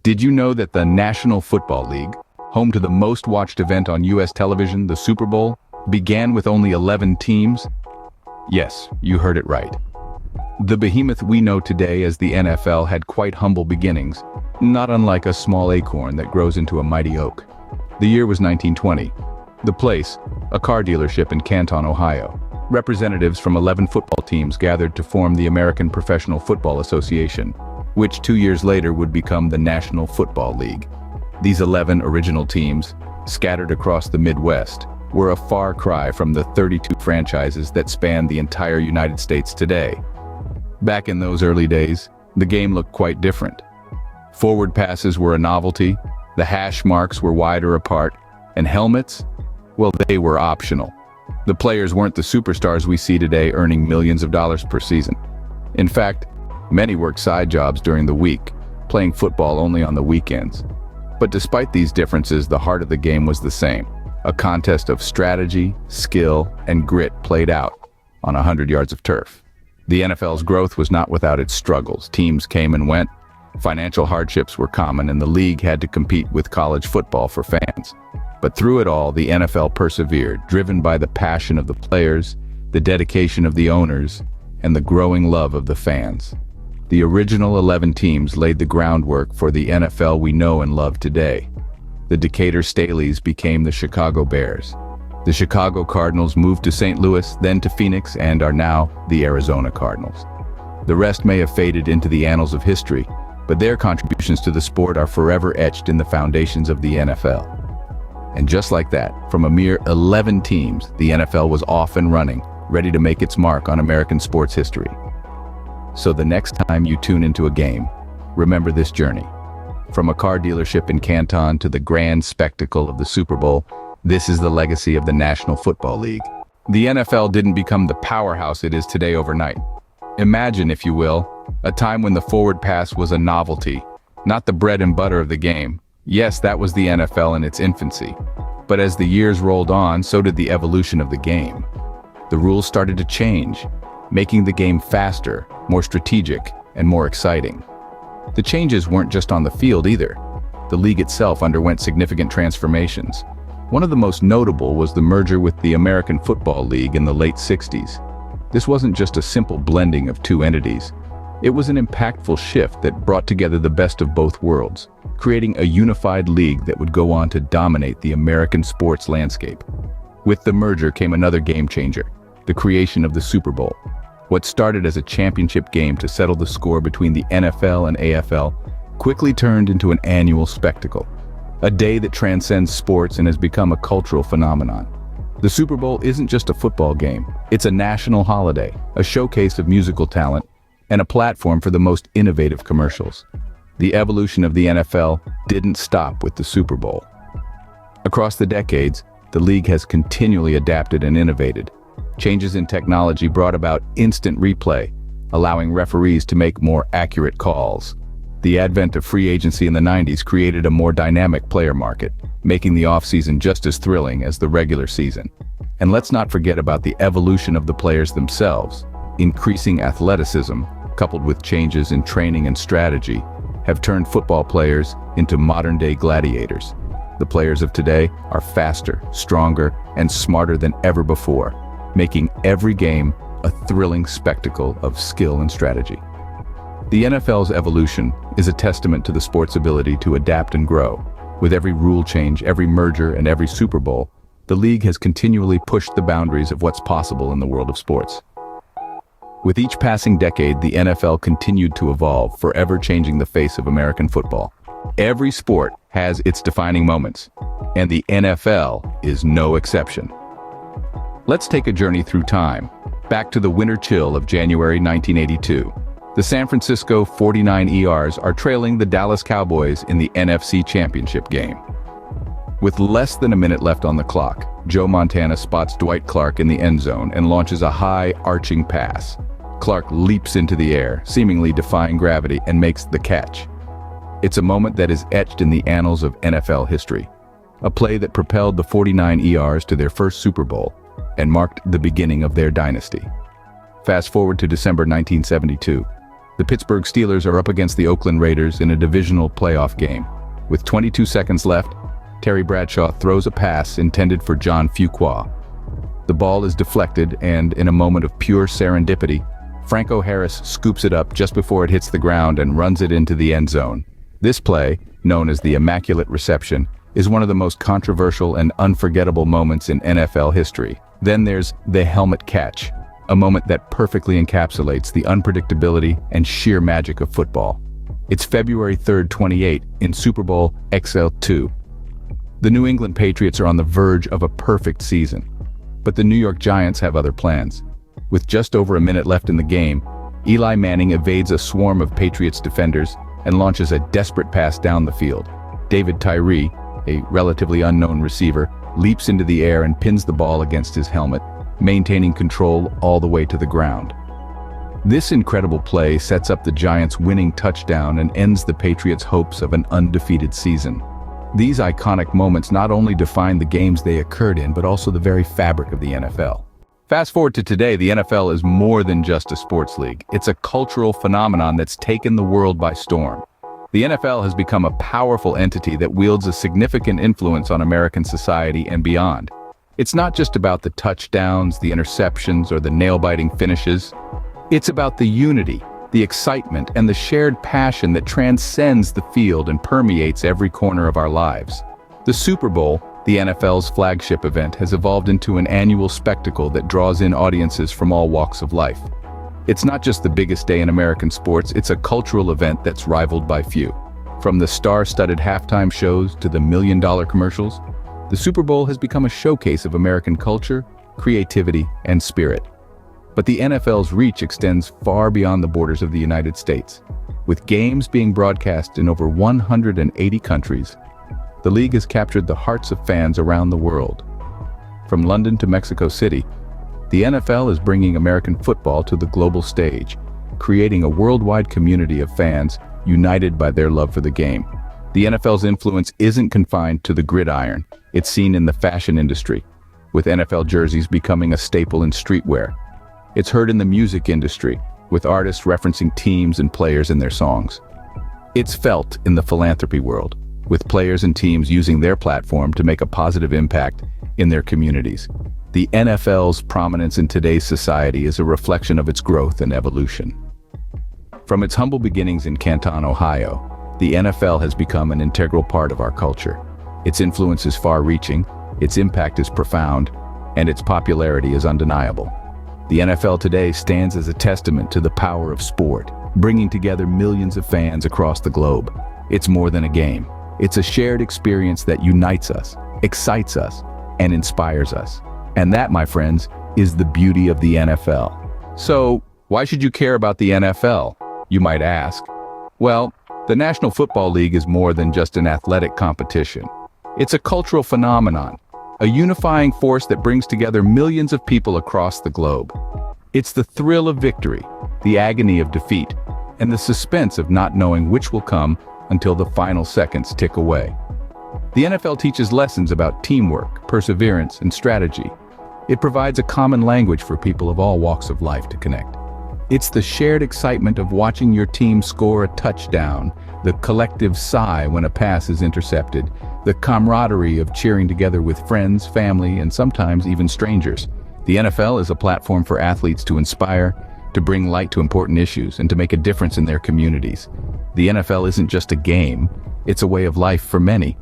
Did you know that the National Football League, home to the most watched event on US television, the Super Bowl, began with only 11 teams? Yes, you heard it right. The behemoth we know today as the NFL had quite humble beginnings, not unlike a small acorn that grows into a mighty oak. The year was 1920. The place, a car dealership in Canton, Ohio. Representatives from 11 football teams gathered to form the American Professional Football Association, which 2 years later would become the National Football League. These 11 original teams, scattered across the Midwest, were a far cry from the 32 franchises that span the entire United States today. Back in those early days, the game looked quite different. Forward passes were a novelty, the hash marks were wider apart, and helmets, well, they were optional. The players weren't the superstars we see today earning millions of dollars per season. In fact, many worked side jobs during the week, playing football only on the weekends. But despite these differences, the heart of the game was the same. A contest of strategy, skill, and grit played out on 100 yards of turf. The NFL's growth was not without its struggles. Teams came and went. Financial hardships were common, and the league had to compete with college football for fans. But through it all, the NFL persevered, driven by the passion of the players, the dedication of the owners, and the growing love of the fans. The original 11 teams laid the groundwork for the NFL we know and love today. The Decatur Staleys became the Chicago Bears. The Chicago Cardinals moved to St. Louis, then to Phoenix, and are now the Arizona Cardinals. The rest may have faded into the annals of history, but their contributions to the sport are forever etched in the foundations of the NFL. And just like that, from a mere 11 teams, the NFL was off and running, ready to make its mark on American sports history. So the next time you tune into a game, remember this journey. From a car dealership in Canton to the grand spectacle of the Super Bowl, this is the legacy of the National Football League. The NFL didn't become the powerhouse it is today overnight. Imagine, if you will, a time when the forward pass was a novelty, not the bread and butter of the game. Yes, that was the NFL in its infancy. But as the years rolled on, so did the evolution of the game. The rules started to change, making the game faster, more strategic, and more exciting. The changes weren't just on the field either. The league itself underwent significant transformations. One of the most notable was the merger with the American Football League in the late 60s. This wasn't just a simple blending of two entities. It was an impactful shift that brought together the best of both worlds, creating a unified league that would go on to dominate the American sports landscape. With the merger came another game changer, the creation of the Super Bowl. What started as a championship game to settle the score between the NFL and AFL quickly turned into an annual spectacle, a day that transcends sports and has become a cultural phenomenon. The Super Bowl isn't just a football game, it's a national holiday, a showcase of musical talent, and a platform for the most innovative commercials. The evolution of the NFL didn't stop with the Super Bowl. Across the decades, the league has continually adapted and innovated. Changes in technology brought about instant replay, allowing referees to make more accurate calls. The advent of free agency in the 90s created a more dynamic player market, making the offseason just as thrilling as the regular season. And let's not forget about the evolution of the players themselves. Increasing athleticism, coupled with changes in training and strategy, have turned football players into modern-day gladiators. The players of today are faster, stronger, and smarter than ever before, making every game a thrilling spectacle of skill and strategy. The NFL's evolution is a testament to the sport's ability to adapt and grow. With every rule change, every merger, and every Super Bowl, the league has continually pushed the boundaries of what's possible in the world of sports. With each passing decade, the NFL continued to evolve, forever changing the face of American football. Every sport has its defining moments, and the NFL is no exception. Let's take a journey through time, back to the winter chill of January 1982. The San Francisco 49ers are trailing the Dallas Cowboys in the NFC Championship game. With less than a minute left on the clock, Joe Montana spots Dwight Clark in the end zone and launches a high, arching pass. Clark leaps into the air, seemingly defying gravity, and makes the catch. It's a moment that is etched in the annals of NFL history, a play that propelled the 49ers to their first Super Bowl and marked the beginning of their dynasty. Fast forward to December 1972. The Pittsburgh Steelers are up against the Oakland Raiders in a divisional playoff game. With 22 seconds left, Terry Bradshaw throws a pass intended for John Fuqua. The ball is deflected and, in a moment of pure serendipity, Franco Harris scoops it up just before it hits the ground and runs it into the end zone. This play, known as the Immaculate Reception, is one of the most controversial and unforgettable moments in NFL history. Then there's the helmet catch, a moment that perfectly encapsulates the unpredictability and sheer magic of football. It's February 3rd, 28, in Super Bowl XL2. The New England Patriots are on the verge of a perfect season. But the New York Giants have other plans. With just over a minute left in the game, Eli Manning evades a swarm of Patriots defenders and launches a desperate pass down the field. David Tyree, a relatively unknown receiver, leaps into the air and pins the ball against his helmet, maintaining control all the way to the ground. This incredible play sets up the Giants' winning touchdown and ends the Patriots' hopes of an undefeated season. These iconic moments not only define the games they occurred in, but also the very fabric of the NFL. Fast forward to today, the NFL is more than just a sports league. It's a cultural phenomenon that's taken the world by storm. The NFL has become a powerful entity that wields a significant influence on American society and beyond. It's not just about the touchdowns, the interceptions, or the nail-biting finishes. It's about the unity, the excitement, and the shared passion that transcends the field and permeates every corner of our lives. The Super Bowl, the NFL's flagship event, has evolved into an annual spectacle that draws in audiences from all walks of life. It's not just the biggest day in American sports, it's a cultural event that's rivaled by few. From the star-studded halftime shows to the million-dollar commercials, the Super Bowl has become a showcase of American culture, creativity, and spirit. But the NFL's reach extends far beyond the borders of the United States. With games being broadcast in over 180 countries, the league has captured the hearts of fans around the world. From London to Mexico City, the NFL is bringing American football to the global stage, creating a worldwide community of fans united by their love for the game. The NFL's influence isn't confined to the gridiron. It's seen in the fashion industry, with NFL jerseys becoming a staple in streetwear. It's heard in the music industry, with artists referencing teams and players in their songs. It's felt in the philanthropy world, with players and teams using their platform to make a positive impact in their communities. The NFL's prominence in today's society is a reflection of its growth and evolution. From its humble beginnings in Canton, Ohio, the NFL has become an integral part of our culture. Its influence is far-reaching, its impact is profound, and its popularity is undeniable. The NFL today stands as a testament to the power of sport, bringing together millions of fans across the globe. It's more than a game. It's a shared experience that unites us, excites us, and inspires us. And that, my friends, is the beauty of the NFL. So, why should you care about the NFL, you might ask? Well, the National Football League is more than just an athletic competition. It's a cultural phenomenon, a unifying force that brings together millions of people across the globe. It's the thrill of victory, the agony of defeat, and the suspense of not knowing which will come until the final seconds tick away. The NFL teaches lessons about teamwork, perseverance, and strategy. It provides a common language for people of all walks of life to connect. It's the shared excitement of watching your team score a touchdown, the collective sigh when a pass is intercepted, the camaraderie of cheering together with friends, family, and sometimes even strangers. The NFL is a platform for athletes to inspire, to bring light to important issues, and to make a difference in their communities. The NFL isn't just a game, it's a way of life for many,